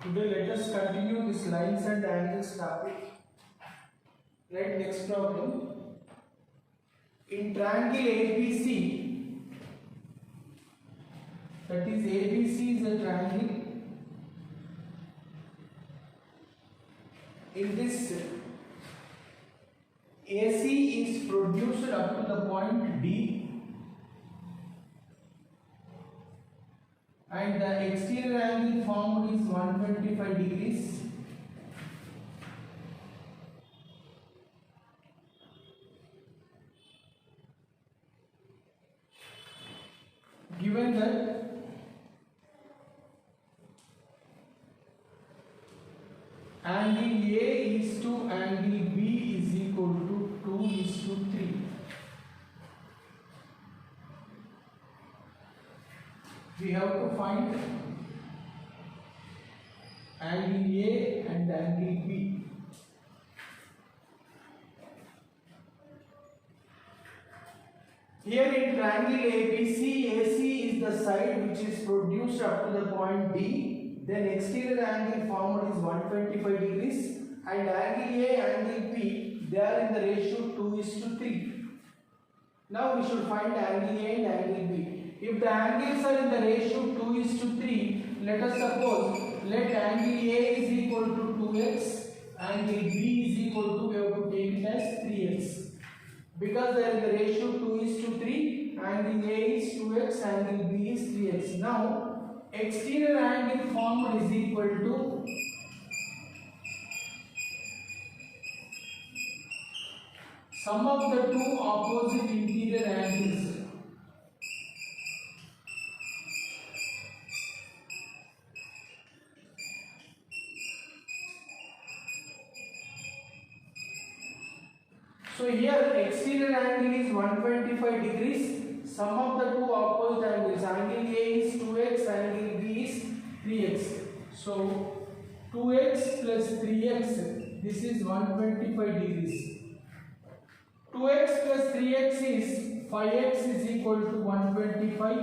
Today let us continue this lines and angles topic. Right, next problem. In triangle ABC, that is ABC is a triangle. In this, AC is produced up to the point D, and the exterior angle formed is 125 degrees. Given that angle A is to angle B is equal to 2:3. We have to find angle A and angle B. Here in triangle ABC, AC is the side which is produced up to the point D. Then exterior angle formed is 125 degrees, and angle A, angle B, they are in the ratio 2:3. Now we should find angle A and angle B. If the angles are in the ratio 2:3, let us suppose let angle A is equal to 2x, angle B is equal to, we have to take it as 3x. Because they are in the ratio 2:3, angle A is 2x, angle B is 3x. Now exterior angle formed is equal to sum of the two opposite interior angles. So here exterior angle is 125 degrees. Sum of the two opposite angles, angle A is 2x, angle B is 3x. So 2x plus 3x, this is 125 degrees. 2x plus 3x is 5x is equal to 125.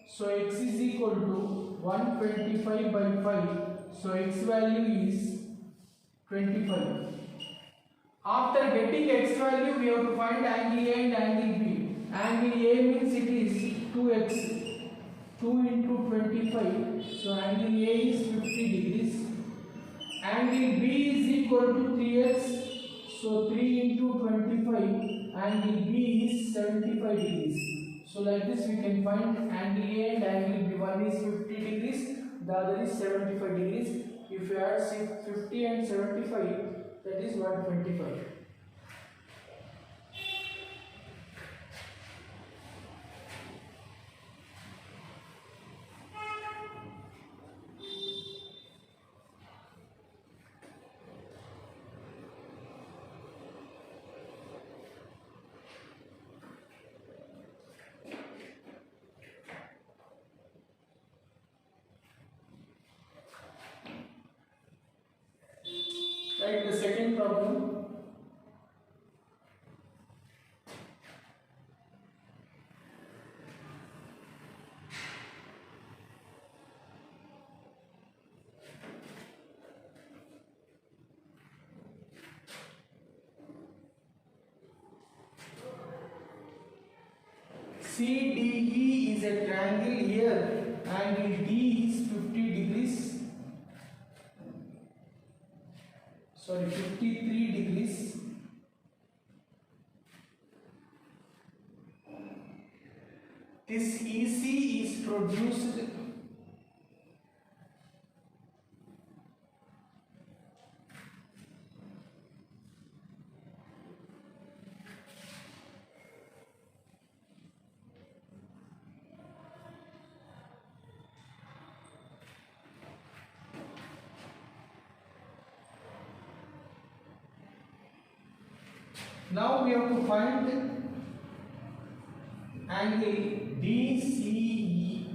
So x is equal to 125 by 5. So x value is 25. After getting x value, we have to find angle A and angle B. Angle A means it is 2x, 2 into 25. So angle A is 50 degrees. Angle B is equal to 3x. So 3 into 25, angle B is 75 degrees. So like this we can find angle A and angle B. One is 50 degrees, the other is 75 degrees. If you add 50 and 75, that is 125. Right, the second problem. CDE is a triangle. Here angle D is 50 degrees. Sorry, 53 degrees. This EC is produced now we have to find angle DCE.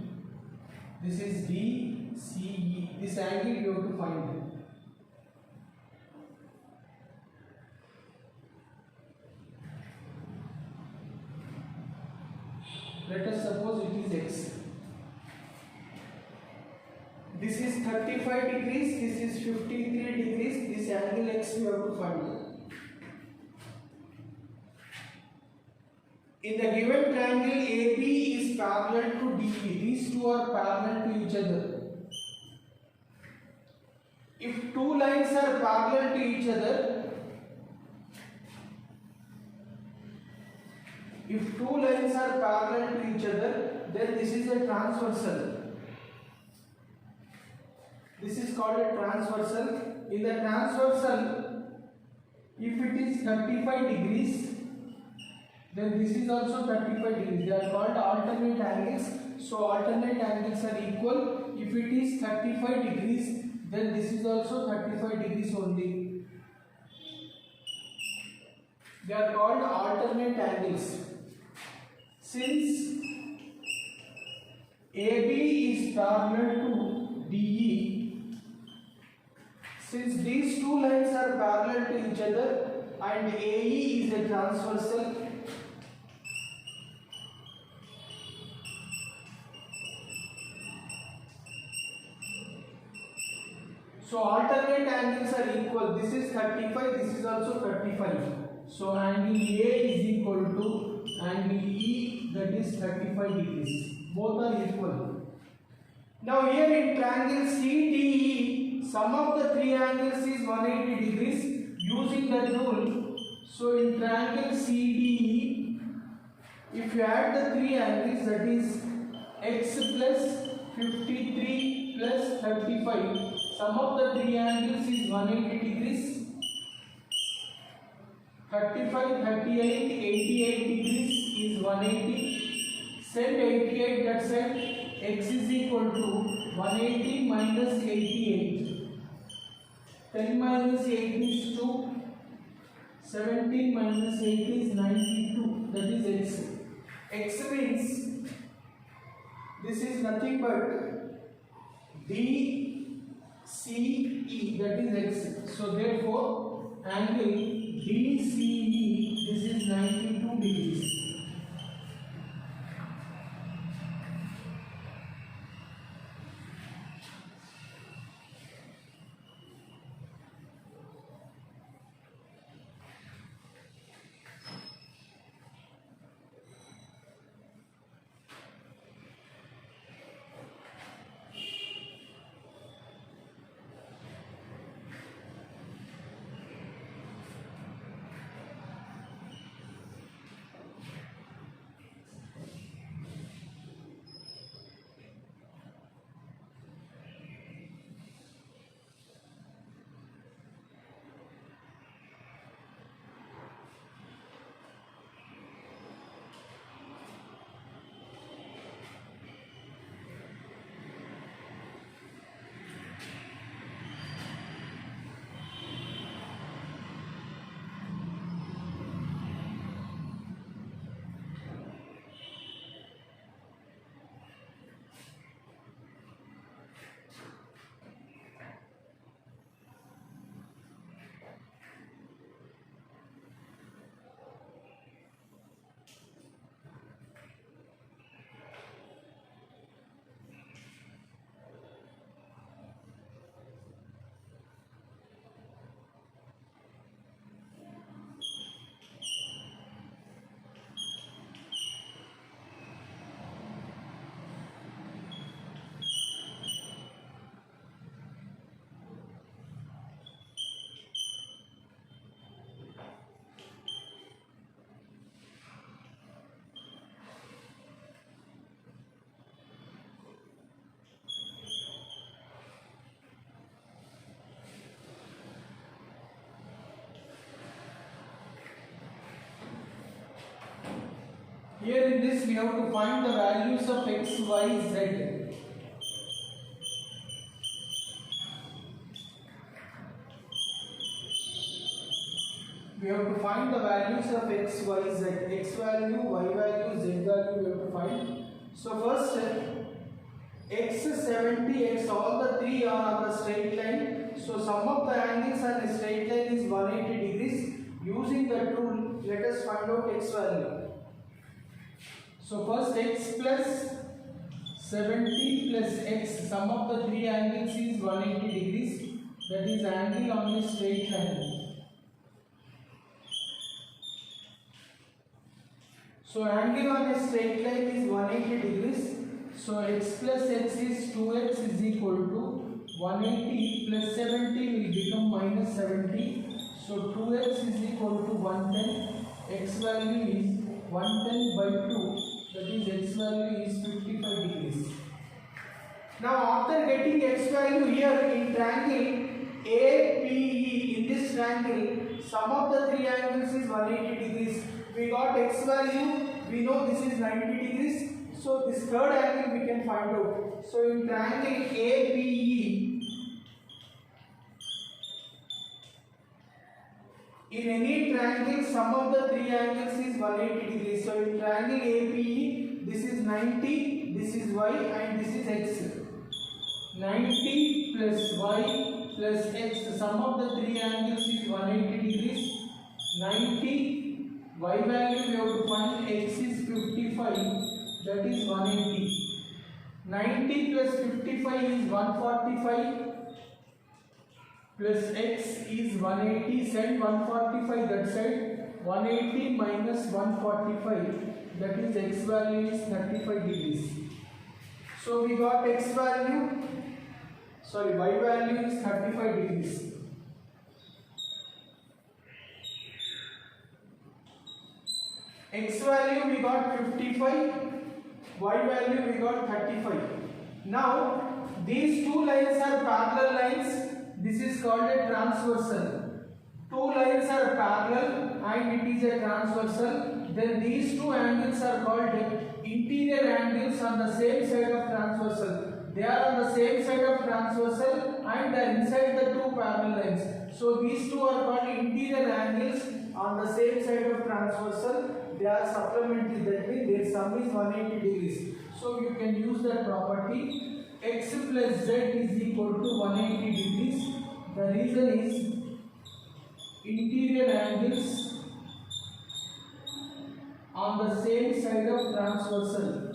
This is DCE. This angle you have to find. Let us suppose it is x. This is 35 degrees, this is 53 degrees, this angle x we have to find. In the given triangle AB is parallel to DE, these two are parallel to each other. If two lines are parallel to each other, then this is a transversal. This is called a transversal. In the transversal, if it is 35 degrees, then this is also 35 degrees. They are called alternate angles. So alternate angles are equal. If it is 35 degrees, then this is also 35 degrees only. They are called alternate angles. Since AB is parallel to DE, since these two lines are parallel to each other and AE is a transversal, so alternate angles are equal. This is 35, this is also 35. So angle A is equal to angle E, that is 35 degrees. Both are equal. Now here in triangle CDE, sum of the three angles is 180 degrees using that rule. So in triangle CDE, if you add the three angles, that is x plus 53 plus 35, sum of the three angles is 180 degrees. 35, 38, 88 degrees is 180. Send 88 that side. X is equal to 180 minus 88. 10 minus 8 is 2. 17 minus 8 is 92. That is x. X means this is nothing but DCE, that is x. So therefore angle DCE, this is 92 degrees. Here in this we have to find the values of x, y, z. We have to find the values of x, y, z. X value, y value, z value we have to find. So first x 70, x, all the three are on a straight line. So sum of the angles on a straight line is 180 degrees. Using that rule, let us find out x value. So first x plus 70 plus x, sum of the three angles is 180 degrees. That is angle on a straight line. So angle on a straight line is 180 degrees. So x plus x is 2x is equal to 180 plus 70 will become minus 70. So 2x is equal to 110. X value is 110 by 2. That is x value is 55 degrees. Now after getting x value here in triangle APE, in this triangle sum of the three angles is 180 degrees. We got x value, we know this is 90 degrees. So this third angle we can find out. So in triangle APE, in any triangle sum of the three angles is 180 degrees. So in triangle APE, this is 90, this is y and this is x. 90 plus y plus x, the sum of the three angles is 180 degrees. 90, y value we have to find, x is 55, that is 180. 90 plus 55 is 145 plus x is 180, send 145 that side, 180 minus 145, that is x value is 35 degrees. So we got x value, sorry, y value is 35 degrees. X value we got 55, y value we got 35. Now these two lines are parallel lines. This is called a transversal. Two lines are parallel and it is a transversal. Then these two angles are called interior angles on the same side of transversal. They are on the same side of transversal and they are inside the two parallel lines. So these two are called interior angles on the same side of transversal. They are supplementary, that means their sum is 180 degrees. So you can use that property. X plus z is equal to 180 degrees. The reason is interior angles on the same side of transversal.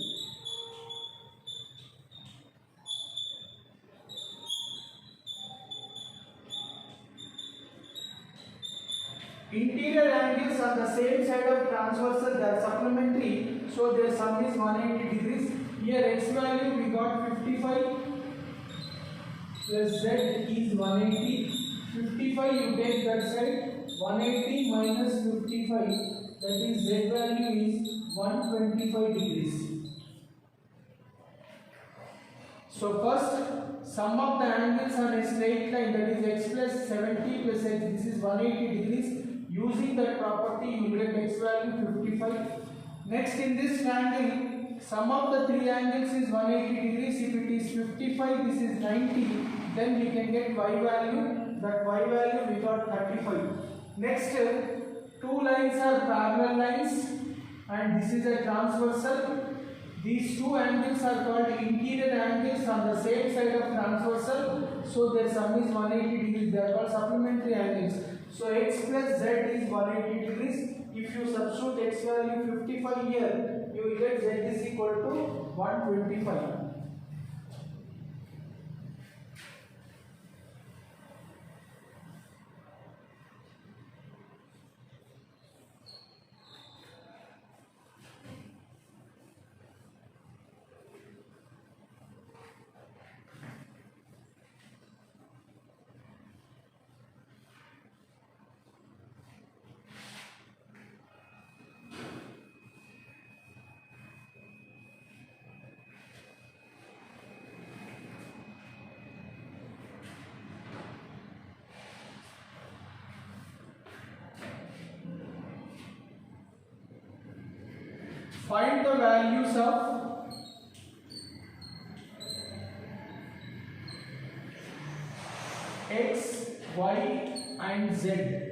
Interior angles on the same side of transversal, they are supplementary, so their sum is 180 degrees. Here x value we got 55 plus z is 180. 55 you take that side, 180 minus 55, that is z value is 125 degrees. So first, sum of the angles on a straight line, that is x plus 70 plus x, this is 180 degrees. Using that property, you will get x value 55. Next, in this triangle, sum of the three angles is 180 degrees. If it is 55, this is 90. Then we can get y value. That y value we got 35. Next, two lines are parallel lines, and this is a transversal. These two angles are called interior angles on the same side of transversal. So their sum is 180 degrees. They are called supplementary angles. So x plus z is 180 degrees. If you substitute x value 55 here, you will get z is equal to 125. Find the values of x, y and z.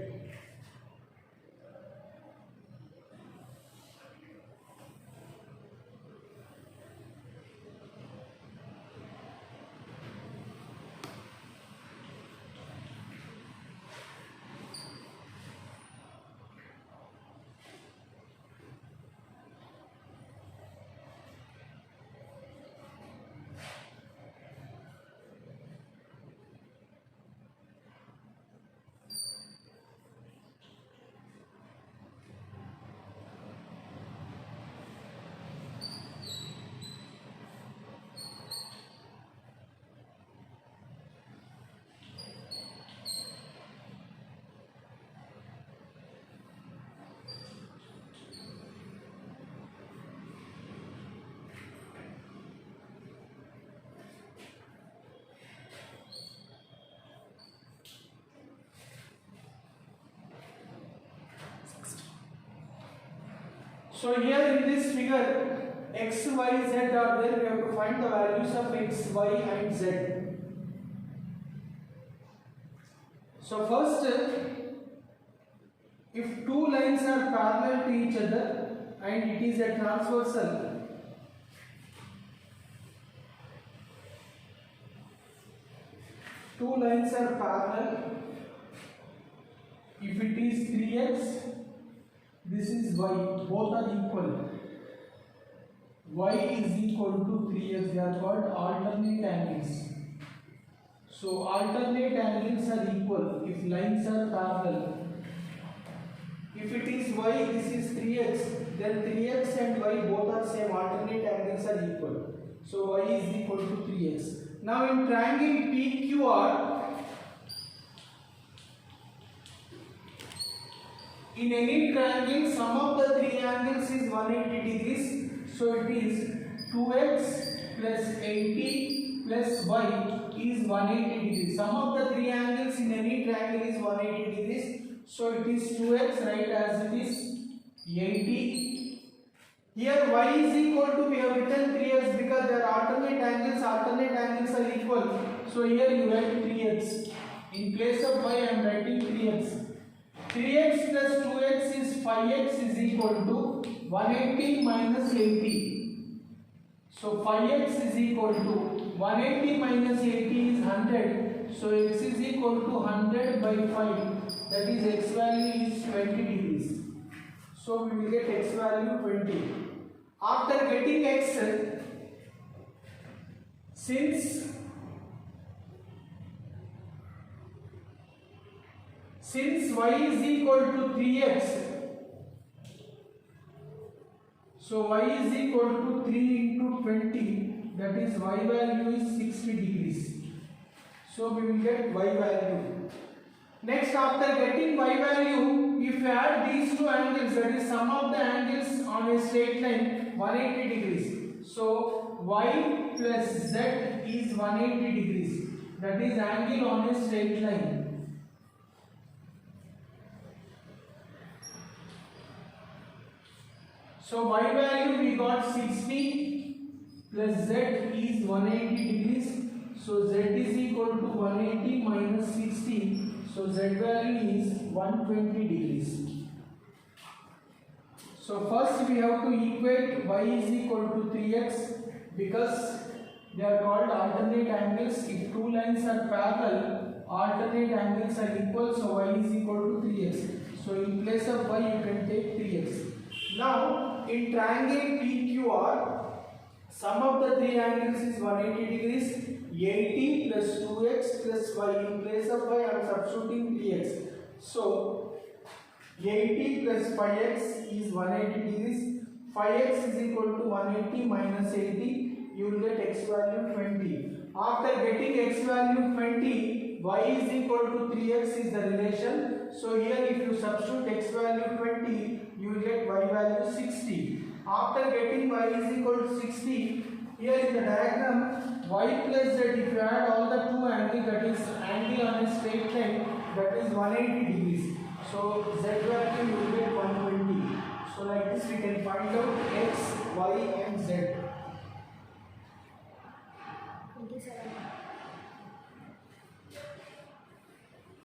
So here in this figure, x, y, z are there. We have to find the values of x, y, and z. So first, if two lines are parallel to each other and it is a transversal, two lines are parallel. If it is 3x, this is y, both are equal. Y is equal to 3x, they are called alternate angles. So alternate angles are equal if lines are parallel. If it is y, this is 3x, then 3x and y both are same, alternate angles are equal. So y is equal to 3x. Now in triangle PQR, in any triangle, sum of the three angles is 180 degrees. So it is 2x plus 80 plus y is 180 degrees. Sum of the three angles in any triangle is 180 degrees. So it is 2x, right, as it is 80. Here y is equal to, we have written 3x because there are alternate angles are equal. So here you write 3x. In place of y I am writing 3x. 3x plus 2x is 5x is equal to 180 minus 80. So 5x is equal to 180 minus 80 is 100. So x is equal to 100 by 5. That is x value is 20 degrees. So we will get x value 20. After getting x, since y is equal to 3x, so y is equal to 3 into 20, that is y value is 60 degrees. So we will get y value. Next, after getting y value, if you add these two angles, that is sum of the angles on a straight line, 180 degrees. So y plus z is 180 degrees. That is angle on a straight line. So y value we got 60 plus z is 180 degrees. So z is equal to 180 minus 60. So z value is 120 degrees. So first we have to equate y is equal to 3x because they are called alternate angles. If two lines are parallel, alternate angles are equal. So y is equal to 3x. So in place of y you can take 3x. Now in triangle PQR, sum of the three angles is 180 degrees. 80 plus 2x plus y, in place of y I am substituting 3x. So 80 plus 5x is 180 degrees. 5x is equal to 180 minus 80. You will get x value 20. After getting x value 20, y is equal to 3x is the relation. So here if you substitute x value 20, you will get y value 60. After getting y is equal to 60, here in the diagram, y plus z, if you add all the two angles, that is angle on a straight line, that is 180 degrees. So z value you will get 120. So like this we can find out x, y and z.